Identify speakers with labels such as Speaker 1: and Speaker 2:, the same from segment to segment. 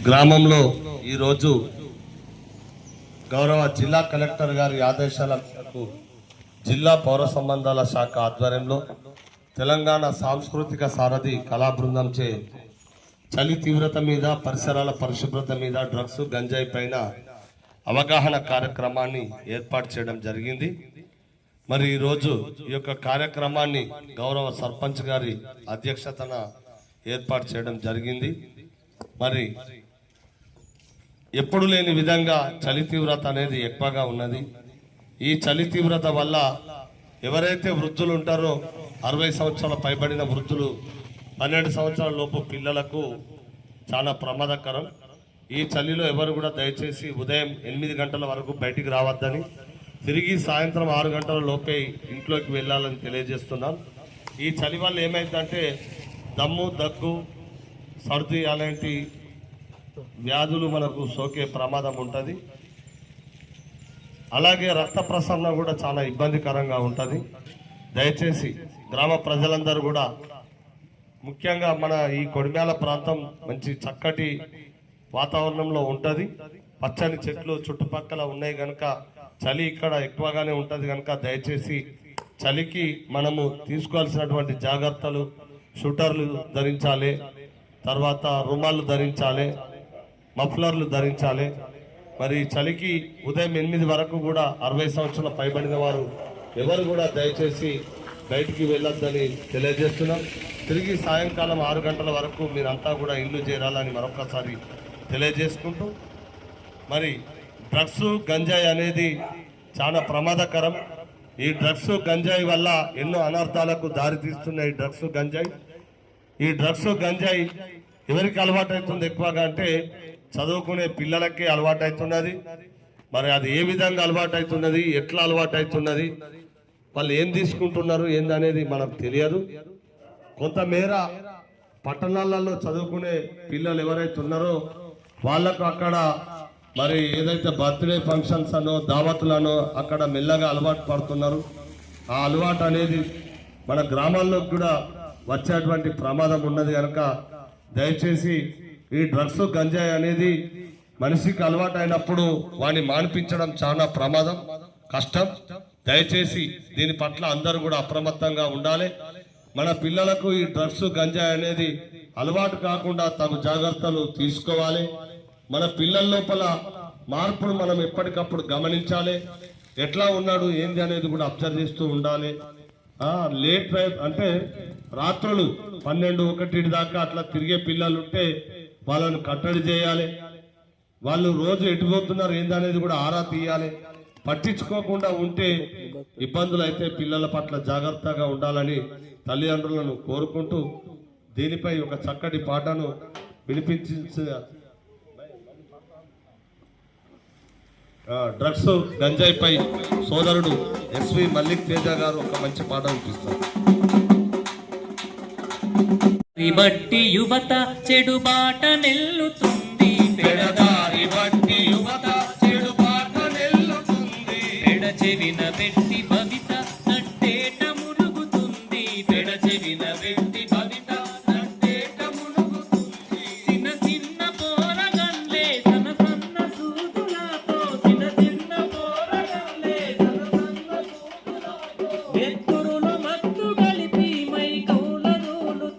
Speaker 1: గ్రామంలో ఈరోజు గౌరవ జిల్లా కలెక్టర్ గారి ఆదేశాల మేరకు జిల్లా పౌర సంబంధాల శాఖ ఆధ్వర్యంలో తెలంగాణ సాంస్కృతిక సారథి కళా బృందంచే చలి తీవ్రత మీద, పరిసరాల పరిశుభ్రత మీద, డ్రగ్స్ గంజాయి పైన అవగాహన కార్యక్రమాన్ని ఏర్పాటు చేయడం జరిగింది. మరి ఈరోజు ఈ యొక్క కార్యక్రమాన్ని గౌరవ సర్పంచ్ గారి అధ్యక్షతన ఏర్పాటు చేయడం జరిగింది. మరి ఎప్పుడు లేని విధంగా చలి తీవ్రత అనేది ఎక్కువగా ఉన్నది. ఈ చలి తీవ్రత వల్ల ఎవరైతే వృద్ధులు ఉంటారో 60 సంవత్సరాల పైబడిన వృద్ధులు, 12 సంవత్సరాల లోపు పిల్లలకు చాలా ప్రమాదకరం. ఈ చలిలో ఎవరు కూడా దయచేసి ఉదయం 8 గంటల వరకు బయటికి రావద్దని, తిరిగి సాయంత్రం 6 గంటల లోపే ఇంట్లోకి వెళ్ళాలని తెలియజేస్తున్నాం. ఈ చలి వల్ల ఏమైందంటే దమ్ము, దగ్గు, సర్ది అలాంటి వ్యాధులు మనకు సోకే ప్రమాదం ఉంటుంది. అలాగే రక్త ప్రసరణ కూడా చాలా ఇబ్బందికరంగా ఉంటుంది. దయచేసి గ్రామ ప్రజలందరూ కూడా, ముఖ్యంగా మన ఈ కొడిమ్యాల ప్రాంతం మంచి చక్కటి వాతావరణంలో ఉంటుంది. పచ్చని చెట్లు చుట్టుపక్కల ఉన్నాయి కనుక చలి ఇక్కడ ఎక్కువగానే ఉంటుంది కనుక దయచేసి చలికి మనము తీసుకోవాల్సినటువంటి జాగ్రత్తలు, షూటర్లు ధరించాలి, తర్వాత రుమాలు ధరించాలి, మఫ్లర్లు ధరించాలి. మరి చలికి ఉదయం 8 వరకు కూడా 60 సంవత్సరాల పైబడిన వారు ఎవరు కూడా దయచేసి బయటికి వెళ్ళొద్దని తెలియజేస్తున్నాం. తిరిగి సాయంకాలం 6 గంటల వరకు మీరంతా కూడా ఇల్లు చేరాలని మరొకసారి తెలియజేసుకుంటూ, మరి డ్రగ్స్ గంజాయి అనేది చాలా ప్రమాదకరం. ఈ డ్రగ్స్ గంజాయి వల్ల ఎన్నో అనర్థాలకు దారితీస్తున్నాయి. ఈ డ్రగ్స్ గంజాయి ఎవరికి అలవాటు అవుతుంది ఎక్కువగా అంటే చదువుకునే పిల్లలకే అలవాటు అవుతున్నది. మరి అది ఏ విధంగా అలవాటు అవుతున్నది, ఎట్లా అలవాటు అవుతున్నది, వాళ్ళు ఏం తీసుకుంటున్నారు ఏందనేది మనకు తెలియదు. కొంతమేర పట్టణాలలో చదువుకునే పిల్లలు ఎవరైతే ఉన్నారో వాళ్ళకు అక్కడ మరి ఏదైతే బర్త్డే ఫంక్షన్స్ అనో, దావతులనో అక్కడ మెల్లగా అలవాటు పడుతున్నారు. ఆ అలవాటు అనేది మన గ్రామాల్లోకి కూడా వచ్చేటువంటి ప్రమాదం ఉన్నది కనుక దయచేసి ఈ డ్రగ్స్ గంజాయి అనేది మనిషికి అలవాటు అయినప్పుడు వాడిని మాన్పించడం చాలా ప్రమాదం, కష్టం. దయచేసి దీని పట్ల అందరూ కూడా అప్రమత్తంగా ఉండాలి. మన పిల్లలకు ఈ డ్రగ్స్ గంజాయి అనేది అలవాటు కాకుండా తగు జాగ్రత్తలు తీసుకోవాలి. మన పిల్లల లోపల మార్పును మనం ఎప్పటికప్పుడు గమనించాలి. ఎట్లా ఉన్నాడు ఏంది అనేది కూడా అబ్జర్వ్ చేస్తూ ఉండాలి. లేట్ డ్రైవ్ అంటే రాత్రులు 12, 1 దాకా అట్లా తిరిగే పిల్లలు ఉంటే వాళ్ళను కట్టడి చేయాలి. వాళ్ళు రోజు ఎటుపోతున్నారు ఏందనేది కూడా ఆరా తీయాలి. పట్టించుకోకుండా ఉంటే ఇబ్బందులు అయితే పిల్లల పట్ల జాగ్రత్తగా ఉండాలని తల్లిదండ్రులను కోరుకుంటూ దీనిపై ఒక చక్కటి పాటను వినిపించి డ్రగ్స్ గంజాయిపై సోదరుడు ఎస్వి మల్లిక్ తేజ గారు ఒక మంచి పాట వినిపిస్తారు.
Speaker 2: బట్టి యువత చెడు బాట నెల్లుతుంది,
Speaker 1: పెడదారి బట్టి యువత చెడు బాట నెల్లుతుంది,
Speaker 2: పెడ చెవిన పెట్టి భవిత నట్టేట మునుగుతుంది, పెడ చెవిన పెట్టి భవిత నట్టేట మునుగుతుంది. చిన్న చిన్న పోరగల్లే తన సన్న సూదులతో, చిన్న చిన్న పోరగల్లే తన సన్న సూదులతో, నెత్తురులో మత్తు కలిపి మై కౌలరులు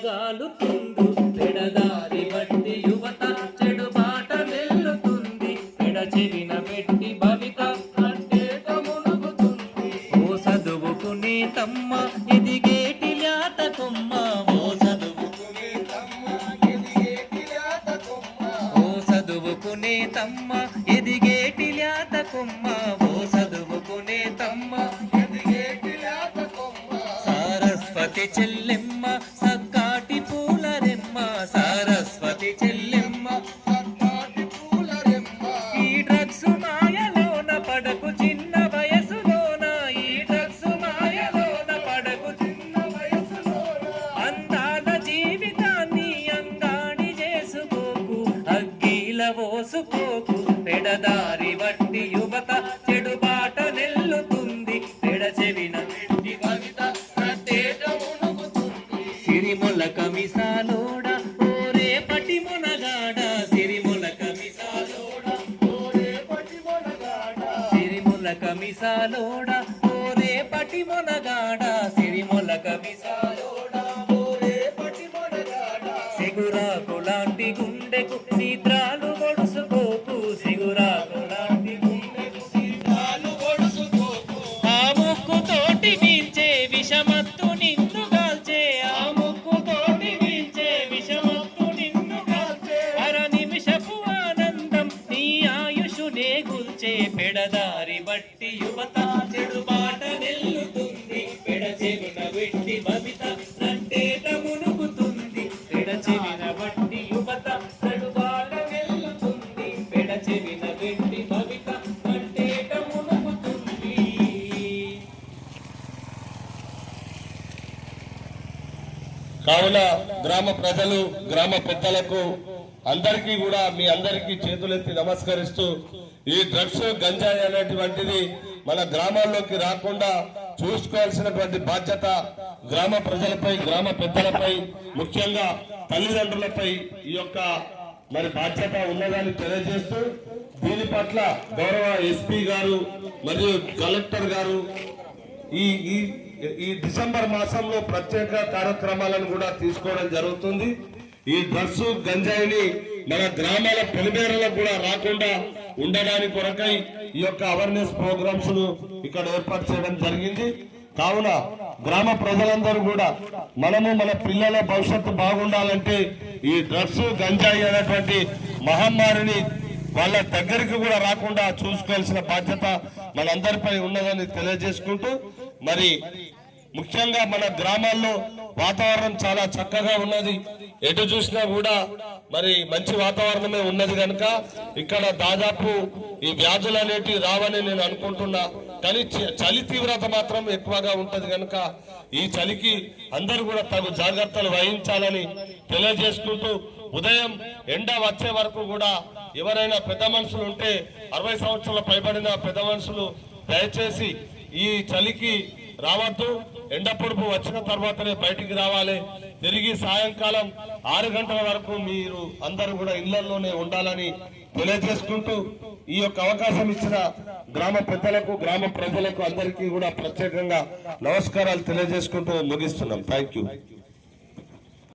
Speaker 2: గాలుతుండ్రు, పెడదారి బట్టి యువత మిసాలోడా ఓరే పటి మొనగాడ సిరిమొలక మిసాలోడా ఓరే పటి మొనగాడ సిగురాకు లాంటి గుండెకు సీత్రాలు ఒడుసుకోకు సిగురాకు లాంటి గుండెకు సీత్రాలు ఒడుసుకోకు ఆ ముక్కు తోటి వీల్చే విషమత్తు నిన్ను కాల్చే ఆ ముక్కు తోటి వీల్చే విషమత్తు నిన్ను కాల్చే అర నిమిషపు ఆనందం నీ ఆయుషునే గుల్చే పెడదారి బట్టి యువత చెడు బాట నిల్లుతుంది పెడచెవిన వెట్టి బవిత నంటేట మునుగుతుంది పెడచెవిన బట్టి యువత చెడు బాట నిల్లుతుంది పెడచెవిన వెట్టి బవిత నంటేట మునుగుతుంది.
Speaker 1: కావున గ్రామ ప్రజలు గ్రామ పెద్దలకు అందరికీ కూడా మీ అందరికీ చేతులెత్తి నమస్కరిస్తూ ఈ డ్రగ్స్ గంజాయి అనేటువంటిది మన గ్రామాల్లోకి రాకుండా చూసుకోవాల్సినటువంటి బాధ్యత గ్రామ ప్రజలపై గ్రామ పెద్దలపై ముఖ్యంగా తల్లిదండ్రులపై ఈ యొక్క మరి బాధ్యత ఉన్నదని తెలియజేస్తూ దీని పట్ల గౌరవ ఎస్పీ గారు మరియు కలెక్టర్ గారు ఈ ఈ ఈ డిసెంబర్ మాసంలో ప్రత్యేక కార్యక్రమాలను కూడా తీసుకోవడం జరుగుతుంది. ఈ డ్రగ్స్ గంజాయిని మన గ్రామాల పొలిమేరలకు కూడా రాకుండా ఉండడానికి కొరకై ఈ యొక్క అవేర్నెస్ ప్రోగ్రామ్స్ ను ఇక్కడ ఏర్పాటు చేయడం జరిగింది. కావున గ్రామ ప్రజలందరూ కూడా మనము మన పిల్లల భవిష్యత్తు బాగుండాలంటే ఈ డ్రగ్స్ గంజాయి అనేటువంటి మహమ్మారిని వాళ్ళ దగ్గరికి కూడా రాకుండా చూసుకోవాల్సిన బాధ్యత మనందరిపై ఉన్నదని తెలియజేసుకుంటూ మరి ముఖ్యంగా మన గ్రామాల్లో వాతావరణం చాలా చక్కగా ఉన్నది. ఎటు చూసినా కూడా మరి మంచి వాతావరణమే ఉన్నది కనుక ఇక్కడ దాదాపు ఈ వ్యాధులు అనేటివి రావని నేను అనుకుంటున్నా. కానీ చలి తీవ్రత మాత్రం ఎక్కువగా ఉంటది కనుక ఈ చలికి అందరూ కూడా తగు జాగ్రత్తలు వహించాలని తెలియజేసుకుంటూ ఉదయం ఎండ వచ్చే వరకు కూడా ఎవరైనా పెద్ద మనుషులు ఉంటే 60 సంవత్సరాల పైబడిన పెద్ద మనుషులు దయచేసి ఈ చలికి రావద్దు. ఎండ పొడుపు వచ్చిన తర్వాతనే బయటికి రావాలి. తిరిగి సాయంకాలం 6 గంటల వరకు మీరు అందరూ కూడా ఇళ్లలోనే ఉండాలని తెలియజేసుకుంటూ ఈ యొక్క అవకాశం ఇచ్చిన గ్రామ పెద్దలకు గ్రామ ప్రజలకు అందరికీ కూడా ప్రత్యేకంగా నమస్కారాలు తెలియజేసుకుంటూ ముగిస్తున్నాం. Thank you.